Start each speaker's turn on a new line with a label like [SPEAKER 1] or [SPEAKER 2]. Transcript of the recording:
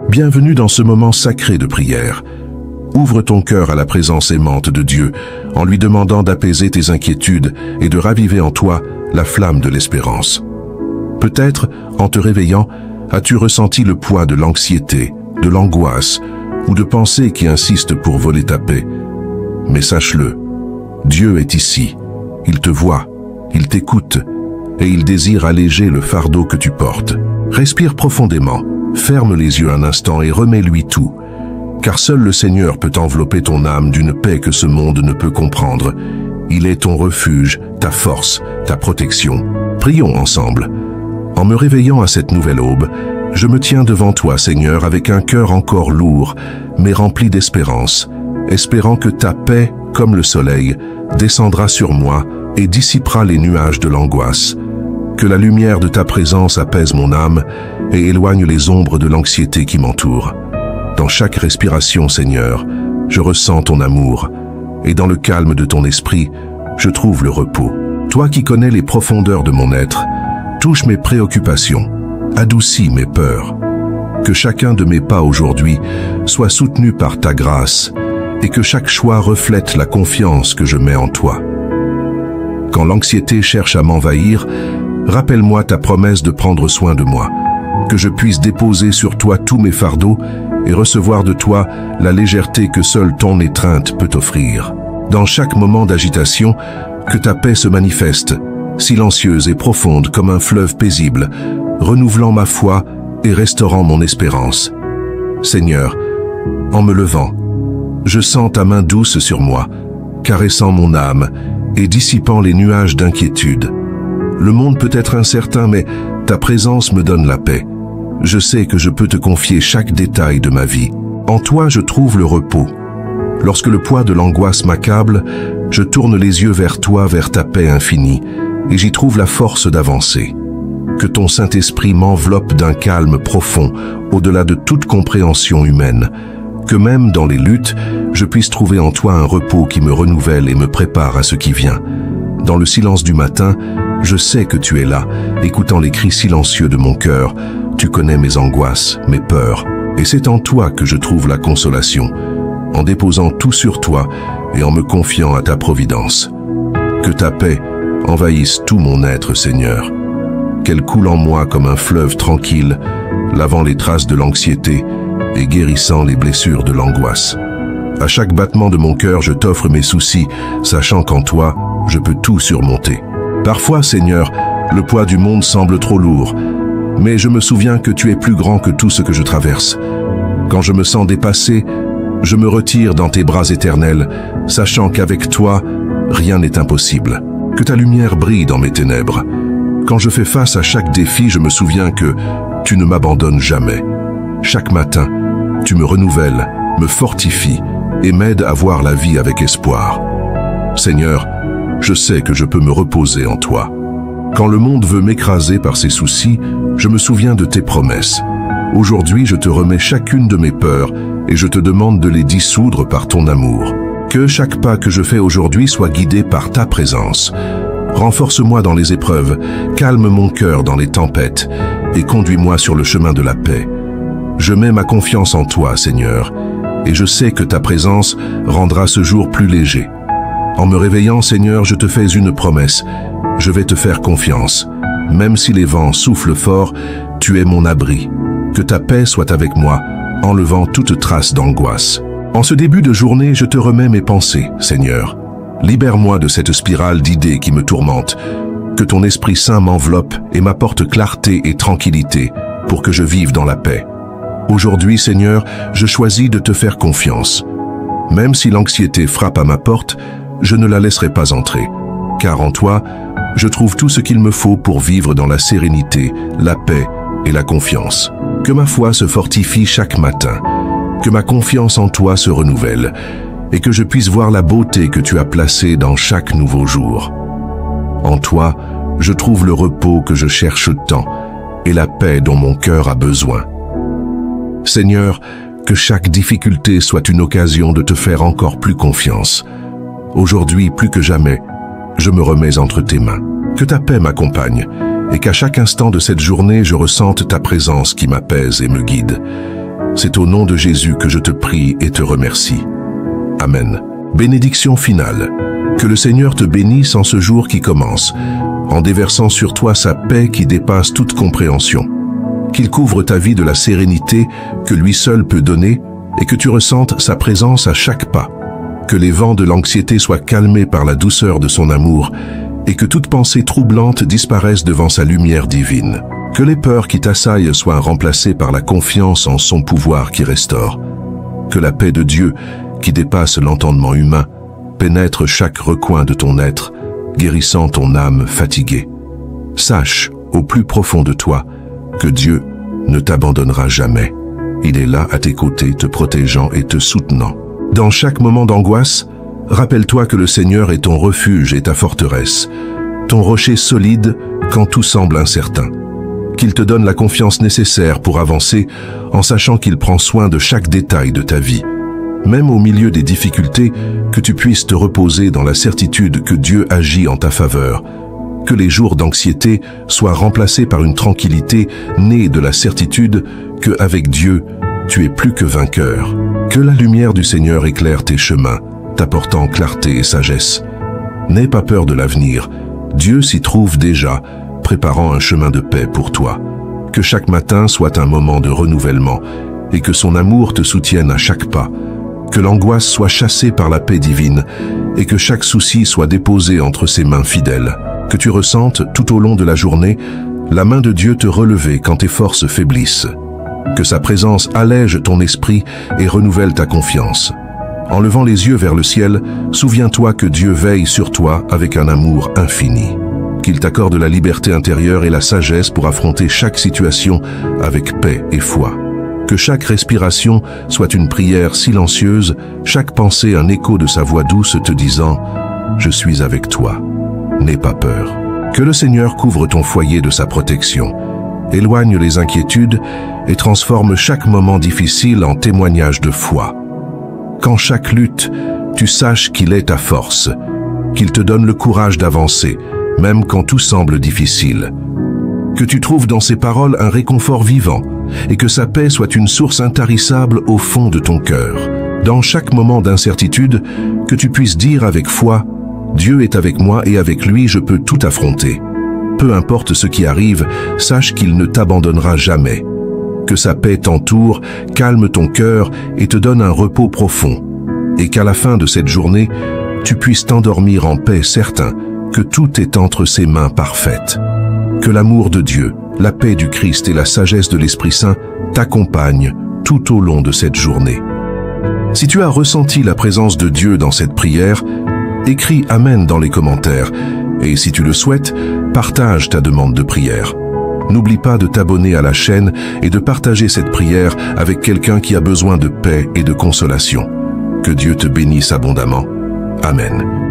[SPEAKER 1] Bienvenue dans ce moment sacré de prière. Ouvre ton cœur à la présence aimante de Dieu en lui demandant d'apaiser tes inquiétudes et de raviver en toi la flamme de l'espérance. Peut-être, en te réveillant, as-tu ressenti le poids de l'anxiété, de l'angoisse ou de pensées qui insistent pour voler ta paix. Mais sache-le, Dieu est ici. Il te voit, il t'écoute et il désire alléger le fardeau que tu portes. Respire profondément, ferme les yeux un instant et remets-lui tout. Car seul le Seigneur peut envelopper ton âme d'une paix que ce monde ne peut comprendre. Il est ton refuge, ta force, ta protection. Prions ensemble. En me réveillant à cette nouvelle aube, je me tiens devant toi, Seigneur, avec un cœur encore lourd, mais rempli d'espérance, espérant que ta paix, comme le soleil, descendra sur moi et dissipera les nuages de l'angoisse. Que la lumière de ta présence apaise mon âme et éloigne les ombres de l'anxiété qui m'entoure. Dans chaque respiration, Seigneur, je ressens ton amour, et dans le calme de ton esprit, je trouve le repos. Toi qui connais les profondeurs de mon être, touche mes préoccupations, adoucis mes peurs. Que chacun de mes pas aujourd'hui soit soutenu par ta grâce, et que chaque choix reflète la confiance que je mets en toi. Quand l'anxiété cherche à m'envahir, rappelle-moi ta promesse de prendre soin de moi, que je puisse déposer sur toi tous mes fardeaux et recevoir de toi la légèreté que seule ton étreinte peut offrir. Dans chaque moment d'agitation, que ta paix se manifeste, silencieuse et profonde comme un fleuve paisible, renouvelant ma foi et restaurant mon espérance. Seigneur, en me levant, je sens ta main douce sur moi, caressant mon âme et dissipant les nuages d'inquiétude. Le monde peut être incertain, mais ta présence me donne la paix. Je sais que je peux te confier chaque détail de ma vie. En toi, je trouve le repos. Lorsque le poids de l'angoisse m'accable, je tourne les yeux vers toi, vers ta paix infinie, et j'y trouve la force d'avancer. Que ton Saint-Esprit m'enveloppe d'un calme profond, au-delà de toute compréhension humaine. Que même dans les luttes, je puisse trouver en toi un repos qui me renouvelle et me prépare à ce qui vient. Dans le silence du matin, je sais que tu es là, écoutant les cris silencieux de mon cœur. Tu connais mes angoisses, mes peurs, et c'est en toi que je trouve la consolation, en déposant tout sur toi et en me confiant à ta providence. Que ta paix envahisse tout mon être, Seigneur. Qu'elle coule en moi comme un fleuve tranquille, lavant les traces de l'anxiété et guérissant les blessures de l'angoisse. À chaque battement de mon cœur, je t'offre mes soucis, sachant qu'en toi, je peux tout surmonter. Parfois, Seigneur, le poids du monde semble trop lourd, mais je me souviens que tu es plus grand que tout ce que je traverse. Quand je me sens dépassé, je me retire dans tes bras éternels, sachant qu'avec toi, rien n'est impossible. Que ta lumière brille dans mes ténèbres. Quand je fais face à chaque défi, je me souviens que tu ne m'abandonnes jamais. Chaque matin, tu me renouvelles, me fortifies et m'aides à voir la vie avec espoir. Seigneur, je sais que je peux me reposer en toi. Quand le monde veut m'écraser par ses soucis, je me souviens de tes promesses. Aujourd'hui, je te remets chacune de mes peurs et je te demande de les dissoudre par ton amour. Que chaque pas que je fais aujourd'hui soit guidé par ta présence. Renforce-moi dans les épreuves, calme mon cœur dans les tempêtes et conduis-moi sur le chemin de la paix. Je mets ma confiance en toi, Seigneur, et je sais que ta présence rendra ce jour plus léger. En me réveillant, Seigneur, je te fais une promesse. Je vais te faire confiance. Même si les vents soufflent fort, tu es mon abri. Que ta paix soit avec moi, enlevant toute trace d'angoisse. En ce début de journée, je te remets mes pensées, Seigneur. Libère-moi de cette spirale d'idées qui me tourmente. Que ton Esprit Saint m'enveloppe et m'apporte clarté et tranquillité pour que je vive dans la paix. Aujourd'hui, Seigneur, je choisis de te faire confiance. Même si l'anxiété frappe à ma porte, je ne la laisserai pas entrer. Car en toi, je trouve tout ce qu'il me faut pour vivre dans la sérénité, la paix et la confiance. Que ma foi se fortifie chaque matin, que ma confiance en toi se renouvelle et que je puisse voir la beauté que tu as placée dans chaque nouveau jour. En toi, je trouve le repos que je cherche tant et la paix dont mon cœur a besoin. Seigneur, que chaque difficulté soit une occasion de te faire encore plus confiance. Aujourd'hui, plus que jamais, je me remets entre tes mains. Que ta paix m'accompagne et qu'à chaque instant de cette journée, je ressente ta présence qui m'apaise et me guide. C'est au nom de Jésus que je te prie et te remercie. Amen. Bénédiction finale. Que le Seigneur te bénisse en ce jour qui commence, en déversant sur toi sa paix qui dépasse toute compréhension. Qu'il couvre ta vie de la sérénité que lui seul peut donner et que tu ressentes sa présence à chaque pas. Que les vents de l'anxiété soient calmés par la douceur de son amour et que toute pensée troublante disparaisse devant sa lumière divine. Que les peurs qui t'assaillent soient remplacées par la confiance en son pouvoir qui restaure. Que la paix de Dieu, qui dépasse l'entendement humain, pénètre chaque recoin de ton être, guérissant ton âme fatiguée. Sache, au plus profond de toi, que Dieu ne t'abandonnera jamais. Il est là à tes côtés, te protégeant et te soutenant. Dans chaque moment d'angoisse, rappelle-toi que le Seigneur est ton refuge et ta forteresse, ton rocher solide quand tout semble incertain. Qu'il te donne la confiance nécessaire pour avancer en sachant qu'il prend soin de chaque détail de ta vie. Même au milieu des difficultés, que tu puisses te reposer dans la certitude que Dieu agit en ta faveur. Que les jours d'anxiété soient remplacés par une tranquillité née de la certitude que, avec Dieu, tu es plus que vainqueur. Que la lumière du Seigneur éclaire tes chemins, t'apportant clarté et sagesse. N'aie pas peur de l'avenir. Dieu s'y trouve déjà, préparant un chemin de paix pour toi. Que chaque matin soit un moment de renouvellement et que son amour te soutienne à chaque pas. Que l'angoisse soit chassée par la paix divine et que chaque souci soit déposé entre ses mains fidèles. Que tu ressentes tout au long de la journée la main de Dieu te relever quand tes forces faiblissent. Que sa présence allège ton esprit et renouvelle ta confiance. En levant les yeux vers le ciel, souviens-toi que Dieu veille sur toi avec un amour infini. Qu'il t'accorde la liberté intérieure et la sagesse pour affronter chaque situation avec paix et foi. Que chaque respiration soit une prière silencieuse, chaque pensée un écho de sa voix douce te disant « Je suis avec toi, n'aie pas peur ». Que le Seigneur couvre ton foyer de sa protection, éloigne les inquiétudes et transforme chaque moment difficile en témoignage de foi. Qu'en chaque lutte, tu saches qu'il est ta force, qu'il te donne le courage d'avancer, même quand tout semble difficile. Que tu trouves dans ses paroles un réconfort vivant et que sa paix soit une source intarissable au fond de ton cœur. Dans chaque moment d'incertitude, que tu puisses dire avec foi « Dieu est avec moi et avec lui je peux tout affronter ». Peu importe ce qui arrive, sache qu'il ne t'abandonnera jamais. Que sa paix t'entoure, calme ton cœur et te donne un repos profond. Et qu'à la fin de cette journée, tu puisses t'endormir en paix certain que tout est entre ses mains parfaites. Que l'amour de Dieu, la paix du Christ et la sagesse de l'Esprit Saint t'accompagnent tout au long de cette journée. Si tu as ressenti la présence de Dieu dans cette prière, écris Amen dans les commentaires et si tu le souhaites, partage ta demande de prière. N'oublie pas de t'abonner à la chaîne et de partager cette prière avec quelqu'un qui a besoin de paix et de consolation. Que Dieu te bénisse abondamment. Amen.